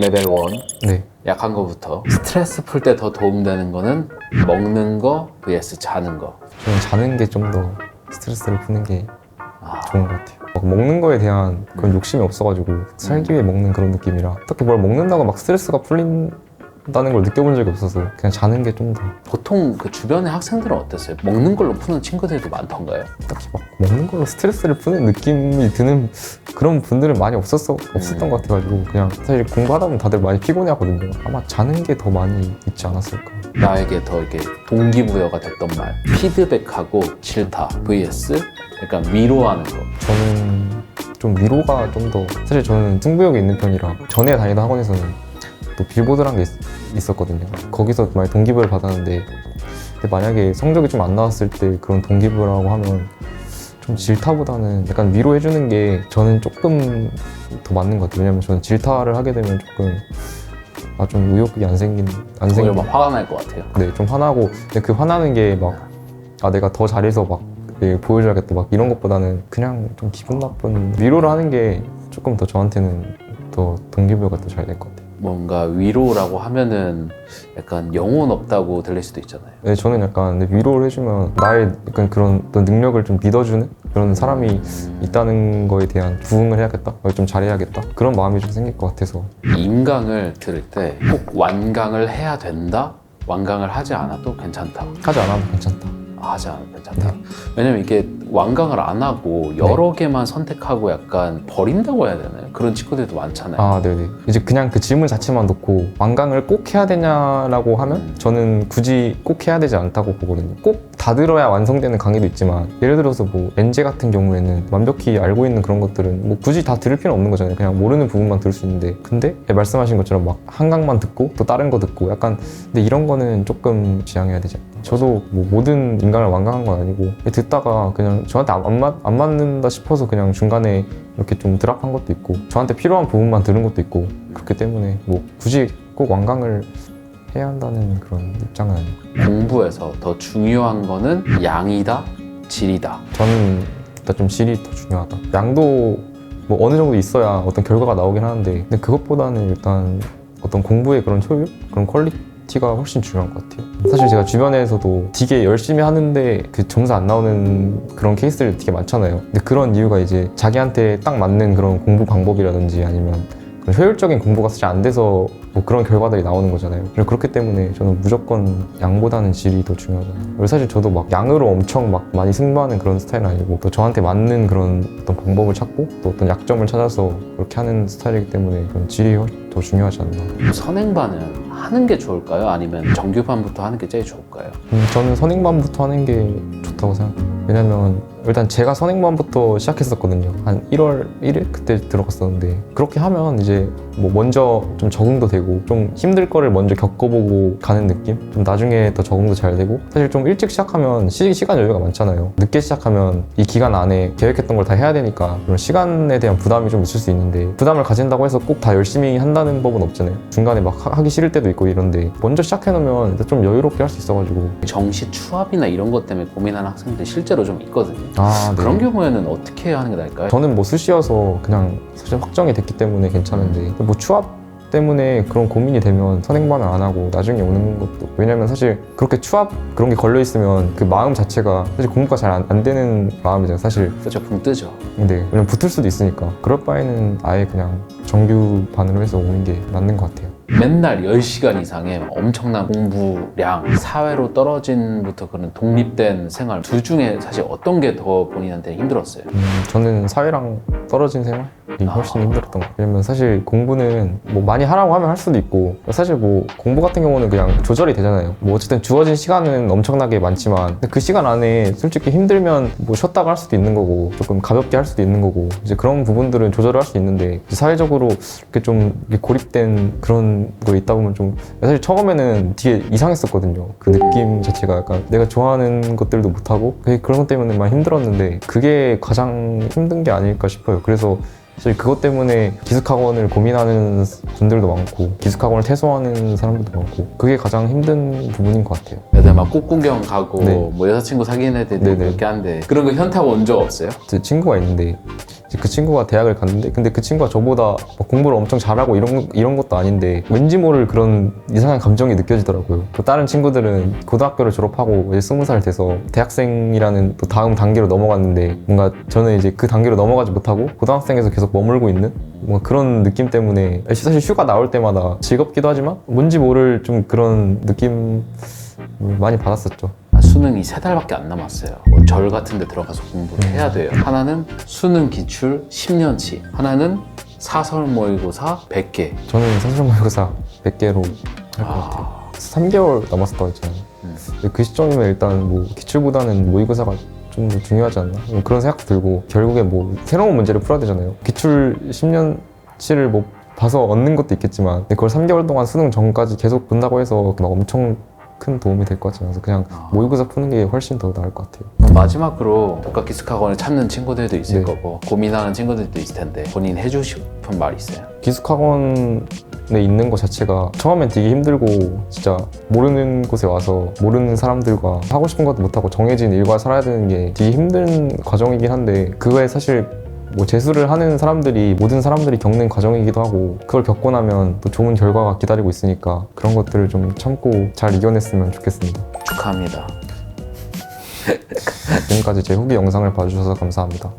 레벨 1 네. 약한 거부터 스트레스 풀 때 더 도움되는 거는 먹는 거 vs 자는 거. 저는 자는 게 좀 더 스트레스를 푸는 게 아, 좋은 것 같아요. 막 먹는 거에 대한 그런 욕심이 없어가지고 살기 위해 먹는 그런 느낌이라 특히 뭘 먹는다고 막 스트레스가 풀린다는 걸 느껴본 적이 없어서 그냥 자는 게 좀 더 보통 그 주변의 학생들은 어땠어요? 먹는 걸로 푸는 친구들도 많던가요? 딱히 막 먹는 걸로 스트레스를 푸는 느낌이 드는 그런 분들은 많이 없었던 것 같아가지고 그냥 사실 공부하다 보면 다들 많이 피곤해 하거든요. 아마 자는 게 더 많이 있지 않았을까. 나에게 더 이렇게 동기부여가 됐던 말, 피드백하고 싫다 vs 약간 위로하는 거. 저는 좀 위로가 좀 더 사실 저는 승부욕이 있는 편이라 전에 다니던 학원에서는 또 빌보드라는 게 있었거든요. 거기서 많이 동기부여를 받았는데 근데 만약에 성적이 좀 안 나왔을 때 그런 동기부여라고 하면 좀 질타보다는 약간 위로해주는 게 저는 조금 더 맞는 것 같아요. 왜냐면 저는 질타를 하게 되면 조금 좀 의욕이 안 생긴 오히려 막 화가 날 것 같아요. 네, 좀 화나고 근데 그 화나는 게 막 내가 더 잘해서 막 보여줘야겠다 막 이런 것보다는 그냥 좀 기분 나쁜 위로를 하는 게 조금 더 저한테는 더 동기부여가 더 잘 될 것 같아요. 뭔가 위로라고 하면은 약간 영혼 없다고 들릴 수도 있잖아요. 네, 저는 약간 위로를 해주면 나의 약간 그런 어떤 능력을 좀 믿어주는 그런 사람이 있다는 거에 대한 부응을 해야겠다, 좀 잘해야겠다 그런 마음이 좀 생길 것 같아서. 임강을 들을 때 꼭 완강을 해야 된다? 완강을 하지 않아도 괜찮다. 하지 않아도 괜찮다. 하지 않아도 괜찮다. 왜냐면 이게 완강을 안 하고 여러 개만 선택하고 약간 버린다고 해야 되나요? 그런 친구들도 많잖아요. 네네. 이제 그냥 그 질문 자체만 놓고 완강을 꼭 해야 되냐라고 하면 저는 굳이 꼭 해야 되지 않다고 보거든요. 꼭 다 들어야 완성되는 강의도 있지만 예를 들어서 뭐 엔제 같은 경우에는 완벽히 알고 있는 그런 것들은 뭐 굳이 다 들을 필요는 없는 거잖아요. 그냥 모르는 부분만 들을 수 있는데 근데 말씀하신 것처럼 막 한 강만 듣고 또 다른 거 듣고 약간 근데 이런 거는 조금 지양해야 되지 않나. 저도 뭐 모든 인강을 완강한 건 아니고 듣다가 그냥 저한테 안 맞는다 싶어서 그냥 중간에 이렇게 좀 드랍한 것도 있고 저한테 필요한 부분만 들은 것도 있고 그렇기 때문에 뭐 굳이 꼭 완강을 해야 한다는 그런 입장은 아니고. 공부에서 더 중요한 거는 양이다, 질이다. 저는 일단 좀 질이 더 중요하다. 양도 뭐 어느 정도 있어야 어떤 결과가 나오긴 하는데 근데 그것보다는 일단 어떤 공부의 그런 효율? 그런 퀄리티가 훨씬 중요한 것 같아요. 사실 제가 주변에서도 되게 열심히 하는데 그 점수 안 나오는 그런 케이스들이 되게 많잖아요. 근데 그런 이유가 이제 자기한테 딱 맞는 그런 공부 방법이라든지 아니면 그런 효율적인 공부가 사실 안 돼서 뭐 그런 결과들이 나오는 거잖아요. 그렇기 때문에 저는 무조건 양보다는 질이 더 중요하잖아요. 그리고 사실 저도 막 양으로 엄청 막 많이 승부하는 그런 스타일은 아니고 또 저한테 맞는 그런 어떤 방법을 찾고 또 어떤 약점을 찾아서 그렇게 하는 스타일이기 때문에 그런 질이 더 중요하지 않나. 선행반은 하는 게 좋을까요? 아니면 정규반부터 하는 게 제일 좋을까요? 저는 선행반부터 하는 게 좋다고 생각해요. 왜냐면 일단 제가 선행반부터 시작했었거든요. 한 1월 1일 그때 들어갔었는데 그렇게 하면 이제 뭐 먼저 좀 적응도 되고 좀 힘들 거를 먼저 겪어보고 가는 느낌? 좀 나중에 더 적응도 잘 되고 사실 좀 일찍 시작하면 시간 여유가 많잖아요. 늦게 시작하면 이 기간 안에 계획했던 걸 다 해야 되니까 그런 시간에 대한 부담이 좀 있을 수 있는데 부담을 가진다고 해서 꼭 다 열심히 한다는 법은 없잖아요. 중간에 막 하기 싫을 때도 있고 이런데 먼저 시작해놓으면 일단 좀 여유롭게 할 수 있어가지고. 정시 추합이나 이런 것 때문에 고민하는 학생들이 실제로 좀 있거든요. 네. 그런 경우에는 어떻게 하는 게 나을까요? 저는 뭐 수시여서 그냥 사실 확정이 됐기 때문에 괜찮은데 뭐 추합 때문에 그런 고민이 되면 선행반을 안 하고 나중에 오는 것도 왜냐면 사실 그렇게 추합 그런 게 걸려 있으면 그 마음 자체가 사실 공부가 잘 안 되는 마음이잖아요 사실. 그렇죠, 붕 뜨죠. 근데 왜냐면 붙을 수도 있으니까 그럴 바에는 아예 그냥 정규반으로 해서 오는 게 맞는 것 같아요. 맨날 10시간 이상의 엄청난 공부량, 사회로 떨어진부터 그런 독립된 생활 두 중에 사실 어떤 게 더 본인한테 힘들었어요? 저는 사회랑 떨어진 생활이 훨씬 힘들었던 것 같아요. 왜냐면 사실 공부는 뭐 많이 하라고 하면 할 수도 있고 사실 뭐 공부 같은 경우는 그냥 조절이 되잖아요. 뭐 어쨌든 주어진 시간은 엄청나게 많지만 근데 그 시간 안에 솔직히 힘들면 뭐 쉬었다가 할 수도 있는 거고 조금 가볍게 할 수도 있는 거고 이제 그런 부분들은 조절을 할 수 있는데 사회적으로 이렇게 좀 이렇게 고립된 그런 거 있다 보면 좀 사실 처음에는 되게 이상했었거든요. 그 느낌 자체가 약간 내가 좋아하는 것들도 못하고 그런 것 때문에 많이 힘들었는데 그게 가장 힘든 게 아닐까 싶어요. 그래서 사실 그것 때문에 기숙학원을 고민하는 분들도 많고 기숙학원을 퇴소하는 사람들도 많고 그게 가장 힘든 부분인 것 같아요. 애들 막 꽃구경 가고 네. 뭐 여자친구 사귀는 애들이 네네. 그렇게 한데 그런 거 현타가 온 적 없어요? 제 친구가 있는데 이제 그 친구가 대학을 갔는데 근데 그 친구가 저보다 막 공부를 엄청 잘하고 이런 것도 아닌데 왠지 모를 그런 이상한 감정이 느껴지더라고요. 또 다른 친구들은 고등학교를 졸업하고 이제 20살 돼서 대학생이라는 또 다음 단계로 넘어갔는데 뭔가 저는 이제 그 단계로 넘어가지 못하고 고등학생에서 계속 머물고 있는 뭔가 그런 느낌 때문에 사실 휴가 나올 때마다 즐겁기도 하지만 뭔지 모를 좀 그런 느낌 많이 받았었죠. 수능이 3달밖에 안 남았어요. 뭐 절 같은 데 들어가서 공부를 해야 돼요. 하나는 수능 기출 10년치, 하나는 사설 모의고사 100개. 저는 사실 모의고사 100개로 할 것 같아요. 3개월 남았었다고 했잖아요. 근데 그 시점이면 일단 뭐 기출보다는 모의고사가 좀 더 중요하지 않나? 뭐 그런 생각도 들고 결국에 뭐 새로운 문제를 풀어야 되잖아요. 기출 10년치를 뭐 봐서 얻는 것도 있겠지만 근데 그걸 3개월 동안 수능 전까지 계속 본다고 해서 막 엄청 큰 도움이 될 것 같지 않아서 그냥 모의고사 푸는 게 훨씬 더 나을 것 같아요. 그럼 마지막으로 국가 기숙학원을 찾는 친구들도 있을 네. 거고 고민하는 친구들도 있을 텐데 본인 해주고 싶은 말 있어요? 기숙학원에 있는 것 자체가 처음엔 되게 힘들고 진짜 모르는 곳에 와서 모르는 사람들과 하고 싶은 것도 못하고 정해진 일과 살아야 되는 게 되게 힘든 과정이긴 한데 그거에 사실 뭐 재수를 하는 사람들이 모든 사람들이 겪는 과정이기도 하고 그걸 겪고 나면 또 좋은 결과가 기다리고 있으니까 그런 것들을 좀 참고 잘 이겨냈으면 좋겠습니다. 축하합니다. 지금까지 제 후기 영상을 봐주셔서 감사합니다.